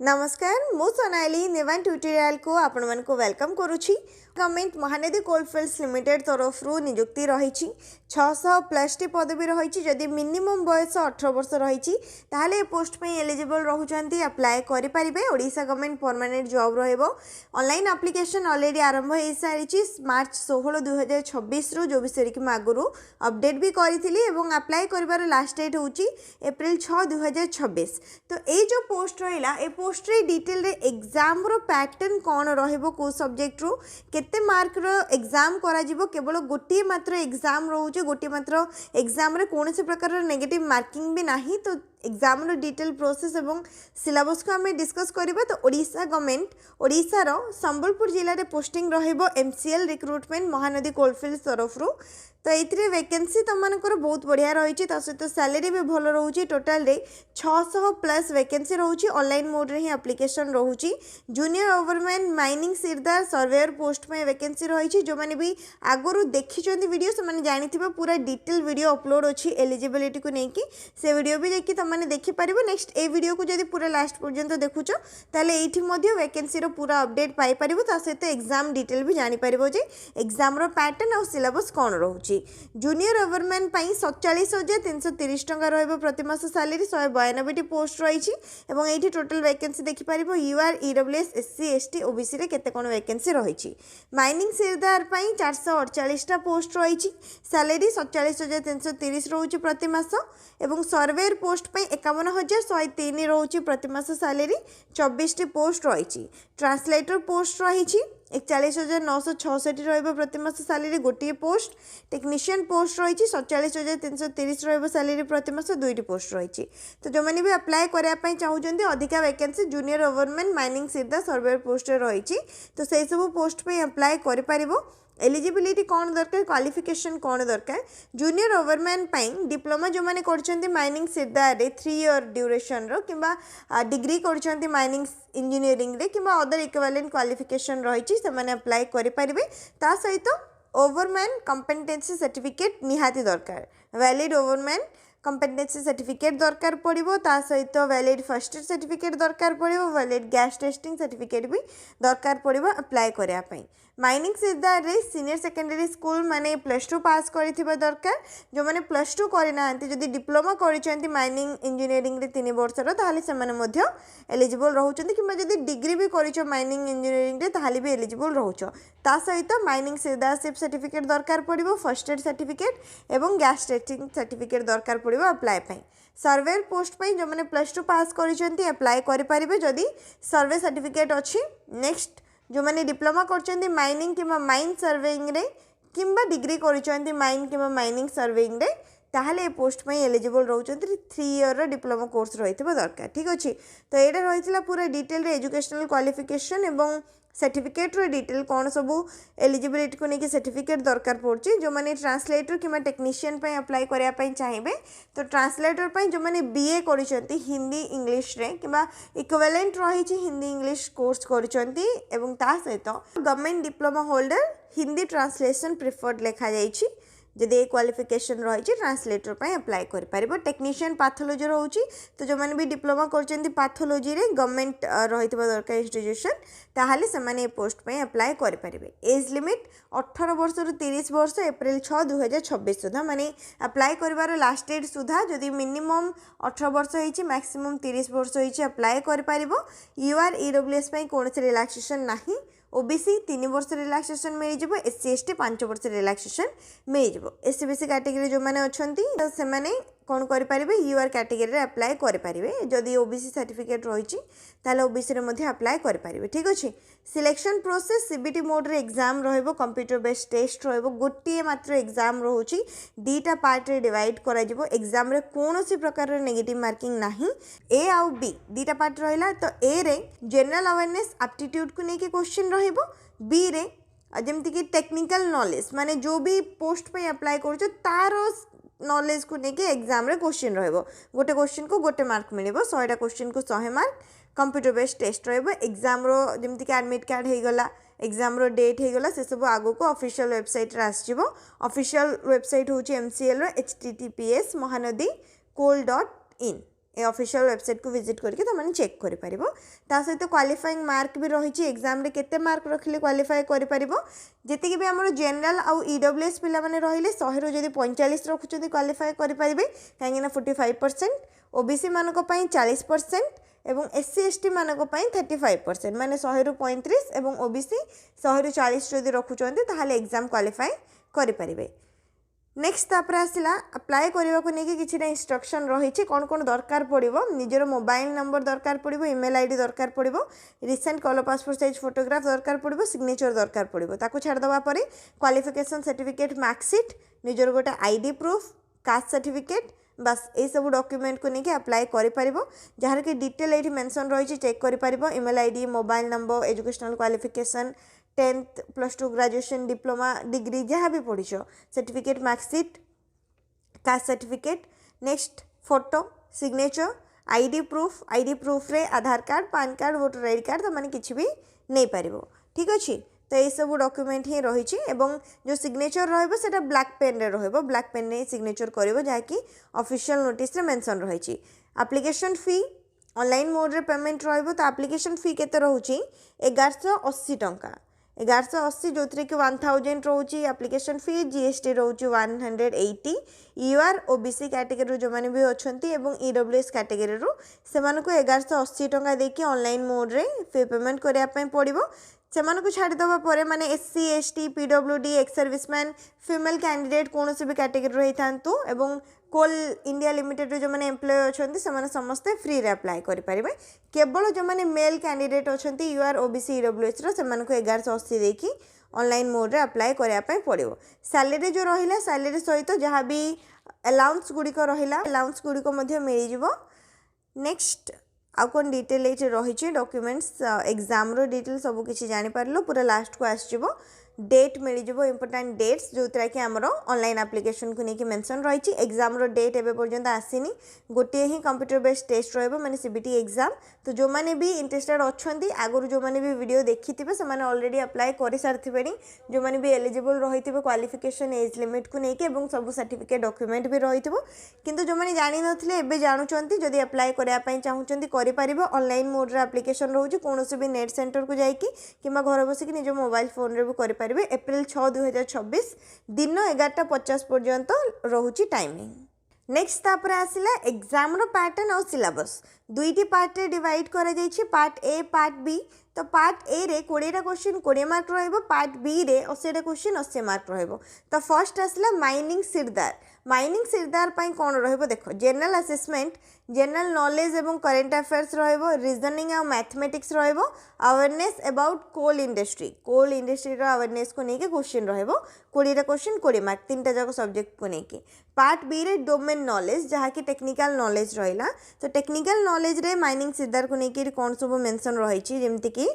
नमस्कार मु सोनाली निवान ट्यूटोरियल को आपण मन को वेलकम करुछि। गवर्नमेंट महानदी कोलफिल्ड्स लिमिटेड तरफ निजुक्ति रही 600+ पदवी रही। जदि मिनिमम बयस 18 वर्ष रही ताहले पोस्ट पे एलिजिबल रहउचंती अप्लाई करि परिबे। ओडिशा गवर्नमेंट परमानेंट जॉब रहइबो। ऑनलाइन एप्लीकेशन ऑलरेडी आरंभ हो सारी मार्च 16 2026 रु जो विषय कि आगुरु अपडेट भी करी एवं अप्लाई करिवार लास्ट डेट होची अप्रैल 6 2026। तो ये जो पोस्ट रहिला ए पोस्ट रे डिटेल रे एग्जाम रो पैटर्न कौन रहिबो को सब्जेक्ट रो केते मार्क रो एग्जाम करा जिवो केवल गोटी मात्र एग्जाम रहउचे गोटी मात्र एग्जाम रे कोन से प्रकार रो नेगेटिव मार्किंग भी नाही। तो एग्जाम रो डिटेल प्रोसेस एवं सिलेबस को हमें डिस्कस करिबा। तो ओडिशा गवर्नमेंट ओडिशा रो संबलपुर जिल्ला रे पोस्टिंग रहिबो MCL रिक्रुटमेंट महानदी कोलफिल्ड्स तरफ रो। तो ये वैकेंसी तुम मानकर बहुत बढ़िया रही सहित सैलरी भी भल रोचे। टोटाल रे 600+ वैकेंसी रोचे। ऑनलाइन मोड रे ही एप्लीकेशन रोचे। Junior overman mining sirdar surveyor post में वैकेंसी रही। जो मैंने भी आगुरी देखी वीडियो से जानी पूरा डिटेल वीडियो अपलोड अच्छी एलिजिबिलिटी को लेकिन से वीडियो भी देखिए तुमने देखिपर। नेक्स्ट ए वीडियो को जब पूरा लास्ट पर्यंत देखुच ताले एठी मध्य वैकेंसी पूरा अपडेट पाई परिबो। ता सहित एग्जाम डिटेल भी जानी परिबो जे एग्जाम रो पैटर्न और सिलेबस कौन रोचे। जूनियर ओवरमैन 47,330 टंका रहिबो प्रति मास सैलरी। 192 पोस्ट रही और ये टोटल वैकेंसी देखिपर। UR EWS SC ST OBC रे केते कोन वैकेंसी रही। माइनिंग सिरदार 448 पोस्ट रही। सैलरी 47,330 रोचे प्रति मास और सर्वेयर पोस्ट 51,103 रोचे प्रति मास सैलरी। 24 पोस्ट रही। ट्रांसलेटर पोस्ट रही 41,966 रहिबो प्रति मास सैलरी गोटे पोस्ट। टेक्नीशियन पोस्ट रही 47,330 रहिबो सैलरी प्रति मास 2 पोस्ट रही। तो जो मैंने भी अप्लाई करने चाहूँगी अधिका vacancy junior overman mining sirdar surveyor post रही। तो से सब पोस्ट पे अप्लाई कर पारिबो। एलिजिबिलिटी कौन दरकार क्वालिफिकेशन कौन दरकार। जूनियर ओवरमैन डिप्लोमा जो मैंने कर माइनिंग सिरदार 3 ईयर ड्यूरेशन रो किंबा डिग्री कर माइनिंग इंजीनियरिंग रे किंबा अदर इक्विवेलेंट क्वालिफिकेशन रही से मैंने अप्लाई करि परिबे। ता सहित ओवरमैन कॉम्पिटेंसी सर्टिफिकेट निहाती दरकार। वैलिड ओवरमैन कॉम्पिटेंसी सर्टिफिकेट दरकार पड़ो। ता सहित वैलिड फर्स्ट एड सर्टिफिकेट दरकार पड़ो। वैलिड गैस टेस्टिंग सर्टिफिकेट भी दरकार पड़ो अप्लाई करने। माइनिंग सिरदार रे सीनियर सेकेंडरी स्कूल माने +2 पास करिथिबा दरकार। जो माने +2 करना जदि डिप्लोमा करिसेंती माइनिंग इंजीनियरिंग रे 3 वर्षर ताहले से माने मध्य एलिजिबल रहउचंती किंबा जदि डिग्री भी करिसो माइनिंग इंजीनियरिंग रे ताहले भी एलिजिबल रहउचो। ता सहित माइनिंग सिरदारशिप सर्टिफिकेट दरकार पड़ो। फर्स्ट एड सर्टिफिकेट एवं गैस टेस्टिंग सर्टिफिकेट दरकार पड़ो अप्लाई पई। सर्वेयर पोस्ट पे जो मैंने +2 पास करिसेंती अप्लाई करि परिबे जदि सर्वे सर्टिफिकेट अछि। नेक्स्ट जो मैंने डिप्लोमा कर माइनिंग कि माइन सर्वेइंग रे किंबा डिग्री कर माइन कि माइनिंग सर्वेइंग रे ताहले पोस्ट में एलिजिबल रोचंती 3 ईयर डिप्लोमा कोर्स रही दरकार। ठीक अच्छे। तो यहाँ रही पूरा डिटेल रे एजुकेशनल क्वालिफिकेशन एवं सर्टिफिकेट रो डिटेल कौन सब एलिजिबिलिटी को लेकिन सर्टिफिकेट दरकार पड़े। जो मैंने ट्रांसलेटर कि टेक्नीशियन पे अप्लाई करने चाहिए तो ट्रांसलेटर पे जो मैंने BA कर हिंदी इंग्लिश रे किंबा इक्विवेलेंट रही हिंदी इंग्लिश कोर्स कर सहित government diploma holder Hindi translation preferred लिखा जाइए। जदि ये क्वालिफिकेशन रही ट्रांसलेटर पे अप्लाई कर पारिबो। टेक्नीशियन पैथोलॉजी रोची तो जो मैंने भी डिप्लोमा कर पैथोलॉजी रे गवर्नमेंट रही दरकार इंस्टीट्यूशन ताहले से माने पोस्ट पे अप्लाई कर पारिबे। एज लिमिट 18 वर्ष रु 30 वर्ष अप्रैल 6 2026 सुधा माने अप्लाई करिवार लास्ट डेट सुधा जदि मिनिमम 18 वर्ष होइछि मैक्सिमम 30 वर्ष होइछि अप्लाई कर पारिबो। UR EWS पे कोनसे रिलैक्सेशन नाही। OBC 3 वर्ष रिलैक्सेशन मिल जाए। SC ST 5 वर्ष रिलैक्सेशन मिल जाए। SC BC कैटेगरी जो मैंने अच्छा से मैंने कौन करेंगे UR कैटेगरी अप्लाई करेंगे। जदि OBC सर्टिफिकेट रही OBC रे अप्लाई करेंगे। ठीक अच्छे। सिलेक्शन प्रोसेस CBT मोड रे एग्जाम रहिबो। कंप्यूटर बेस्ड टेस्ट रहिबो। गोटे मात्र एग्जाम रोची 2टा पार्ट रे डिवाइड करा जिवो। एग्जाम रे कोनोसी प्रकार नेगेटिव मार्किंग नाही। A आउ B 2टा पार्ट रहिला। तो A रे जनरल अवेयरनेस एप्टीट्यूड को लेके क्वेश्चन रहिबो। B रे जमती कि टेक्निकल नॉलेज माने जो भी पोस्ट पे अप्लाई कर तार नॉलेज को लेके एग्जाम रे क्वेश्चन रहिबो। गोटे क्वेश्चन को गोटे मार्क मिलिबो। 100टा क्वेश्चन को 100 मार्क। कंप्यूटर बेस्ड टेस्ट रहिबो। एग्जाम रो जमती कि एडमिट कार्ड हे गला एग्जाम रो डेट हे गला से सब आगो को ऑफिशियल वेबसाइट रे आसीबो। ऑफिशियल वेबसाइट होची MCL रो https mahanadi coal.in ए ऑफिशियल वेबसाइट को विजिट करके तुम चेक कर सहित क्वालिफाइंग मार्क भी रही एग्जाम रे केते मार्क रखिले क्वालिफाई कर जी भी आम जनरल आउ ईडब्ल्यूएस पिला माने रहिले 100 रु जदि 45 रखुଛନ୍ତି क्वालिफाई करेंगे कहीं 45% ओबीसी मानक 40% एवं एससी एसटी मानक 35% माने 100 रु 35 एवं ओबीसी 100 रु 40 जदि रखुଛନ୍ତି ताहले एग्जाम क्वालिफाई करेंगे। नेक्स्ट तापर आसला अप्लाई करने को लेकिन किसी इंस्ट्रक्शन रही कौन कौन दरकार पड़ो निजर मोबाइल नंबर दरकार पड़ो ईमेल आईडी दरकार पड़ो recent colour passport size photograph दरकार पड़ो सिग्नेचर दरकार पड़ो ताको छाड़देवा पर क्वालिफिकेशन सर्टिफिकेट मार्कशीट निजर गोटे आईडी प्रूफ कास्ट सर्टिफिकेट बस ये सब डॉक्यूमेंट को लेकिन अप्लाई कर जार कि डिटेल ये मेंशन रही चेक कर email ID mobile number educational qualification 10th +2 graduation diploma degree जहाँ भी पढ़ी certificate marksheet caste certificate next photo signature ID proof रे Aadhaar card PAN card voter ID card तो माने किसी भी नहीं पार ठीक अच्छे तो ये सब डॉक्यूमेंट ही रही जो सिग्नेचर रहा ब्लैक पेन रे ब्लैक पेन रे सिग्नेचर कर जहाँकि ऑफिशियल नोटिस रे मेंशन रही एप्लिकेशन फी ऑनलाइन मोड रे पेमेंट रहिबो तो एप्लिकेशन फी केते रहउची 1180 टंका 1180 जो कि 1000 रोचे एप्लिकेशन फी जीएसटी रोचे 180 यूआर ओबीसी कैटेगरी जो मैंने भी अच्छा ईडब्ल्यूएस कैटेगरी से 1180 टंका देकी ऑनलाइन मोड रे फी पेमेंट करने पड़ो से छाड़देवा पर माने SC ST PWD ex serviceman female candidate कौन भी कैटेगरी रही था एवं कोल इंडिया लिमिटेड जो मैंने एम्प्लॉय अच्छा से समस्ते फ्री रे अप्लाई करेंगे केवल जो मैंने मेल कैंडिडेट अच्छा यूआर ओबीसी ईडब्ल्यूएस से 1180 देकी ऑनलाइन मोड रे अप्लाई करने पड़ो सैलरी जो रहा सैलरी सहित जहाँ भी अलाउंस गुड़िक रहा अलाउंस गुड़िक मिल जाव नेक्स्ट आउ कौन डिटेल ये रही डॉक्यूमेंट्स एग्जाम रो डिटेल सब किसी जापर पूरा लास्ट को आसो डेट मिल जाव इंपोर्टाट डेट्स जो कि आमर ऑनलाइन एप्लिकेशन को लेकिन मेंशन रही एग्जाम रो डेट एवं पर्यंत आसीनी गोटे ही कंप्यूटर बेस्ड टेस्ट रही सीबीटी एग्जाम तो जो मैंने भी इंटरेस्टेड अच्छा आगुरी जो मैंने भी वीडियो देखी थे से ऑलरेडी अप्लाई कर सारी जो मैंने भी एलिजिबल रही क्वालिफिकेशन एज लिमिट को लेकिन सब सर्टिफिकेट डॉक्यूमेंट भी रही किंतु जो मैंने जानी नथिले एबे जानुचंती जदि अप्लाई करने चाहूँगी करें ऑनलाइन मोड रे एप्लिकेशन रोचे कौन भी नेट सेंटर को जाकि कि घर बसिक निज मोबाइल फोन रे भी करें एप्रिल 6 2024 दिन 11:50 पर्यंत रोचे टाइमिंग नेक्स्ट तापर आसला एग्जाम रो पैटर्न और सिलेबस दुईटी पार्ट रे डिवाइड करा जायछि पार्ट ए पार्ट बी तो पार्ट ए रे 20टा क्वेश्चन 20 मार्क रहइबो पार्ट बी रे 80टा क्वेश्चन 80 मार्क रहइबो तो फर्स्ट आसला माइनिंग सिरदार पाई कौन रहिबो देखो जनरल असेसमेंट जनरल नॉलेज एवं करेंट अफेयर्स रहिबो रीजनिंग और मैथमेटिक्स रहिबो अवेयरनेस अबाउट कोल इंडस्ट्री रो अवेयरनेस को लेके क्वेश्चन रहिबो 20टा क्वेश्चन 20 मार्क 3टा जाक सब्जेक्ट को लेके पार्ट बी रे डोमेन नॉलेज जहाँ की टेक्निकल नॉलेज रहिला तो टेक्निकल नॉलेज रे माइनिंग सिरदार को लेके कौन सब मेंशन रही जेमति कि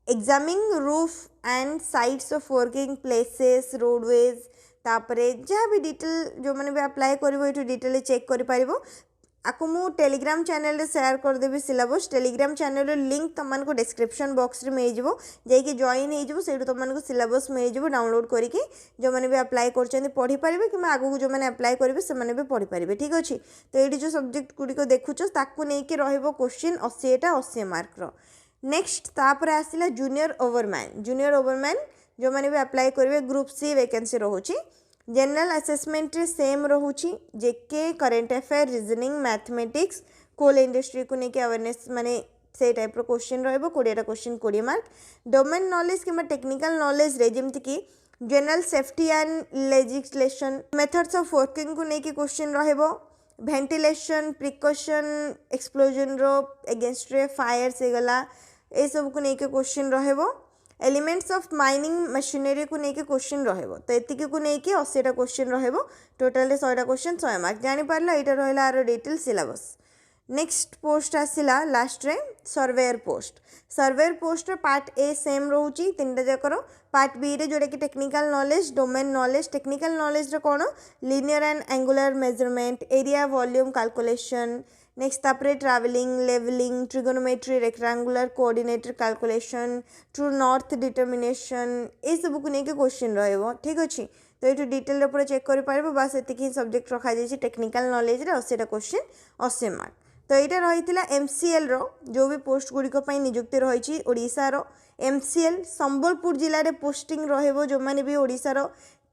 examining roof and sites of working places roadways तापरे जहाँ भी डिटेल जो मैंने भी अप्लाई कर डिटेल चेक कर आपको मु टेलीग्राम चैनल रे शेयर करदेवी सिलेबस टेलीग्राम चैनल लिंक तुमको डिस्क्रिप्शन बॉक्स रे मिल जाव जाकि जॉइन हो तुमको सिलेबस मिल जाव डाउनलोड करके जो मैंने भी अप्लाई कर पढ़ी पारे कि आगू जो मैंने अप्लाई करेंगे से भी पढ़ी पारे ठीक अच्छे तो ये जो सब्जेक्ट गुड़िक देखुच ताकू नहीं रहिबो क्वेश्चन 80 मार्क नेक्स्ट तापर आसला जूनियर ओवरमैन जो मैंने भी अप्लाई करेंगे ग्रुप सी वैकेंसी रोचे जनरल असेसमेंट रे सेम रोचे GK current affair reasoning mathematics coal industry को लेकिन अवेयरनेस माने से टाइप रो क्वेश्चन रहिबो 20टा क्वेश्चन 20 मार्क डोमेन नॉलेज कि टेक्निकल नॉलेज रे जेमति कि general safety and legislation methods of working को लेकिन क्वेश्चन रहिबो वेंटिलेशन प्रिकॉशन एक्सप्लोजन रो अगेंस्ट रे फायर से गला ए सब को लेकिन क्वेश्चन रहिबो एलिमेंट्स ऑफ माइनिंग मशीनरी को लेकिन क्वेश्चन रहिबो तो एतिकी को लेकिन 80टा क्वेश्चन रहिबो टोटल 100टा क्वेश्चन 100 मार्क जानि पारला एटा रहला आरो डिटेल सिलेबस नेक्स्ट पोस्ट आसिला लास्ट रे surveyor post part A same रोची 3टा जाकर पार्ट बी रे जोड़ा कि technical knowledge domain knowledge technical knowledge रे कौन linear and angular measurement area volume calculation next तापरे travelling levelling trigonometry rectangular coordinator calculation true north determination ये सब को लेकिन क्वेश्चन रहिबो ठीक अच्छे तो ये डिटेल पूरा चेक कर पारे बस एतिक ही सब्जेक्ट रखा जाए टेक्निकल नॉलेज रे 80टा क्वेश्चन 80 मार्क तो यहाँ रही MCL जो भी पोस्ट गुड़िक निजुक्ति रही ओडिशार MCL संबलपुर जिले में पोस्टिंग रहिबो जो माने भी ओडिशार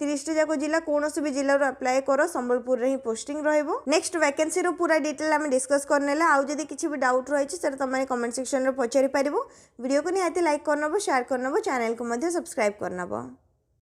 30 जाक जिला कौन भी जिला अप्लाई कर संबलपुर रे ही पोस्टिंग रहिबो। नेक्स्ट वैकेंसी रो पूरा डिटेल आम डिस्कस करने आउ जदि किसी भी डाउट रही है तुम कमेंट सेक्शन में पचारि पारिबो। वीडियो को निहाती लाइक करनबो शेयर करनबो चैनल को सब्सक्राइब करनबो।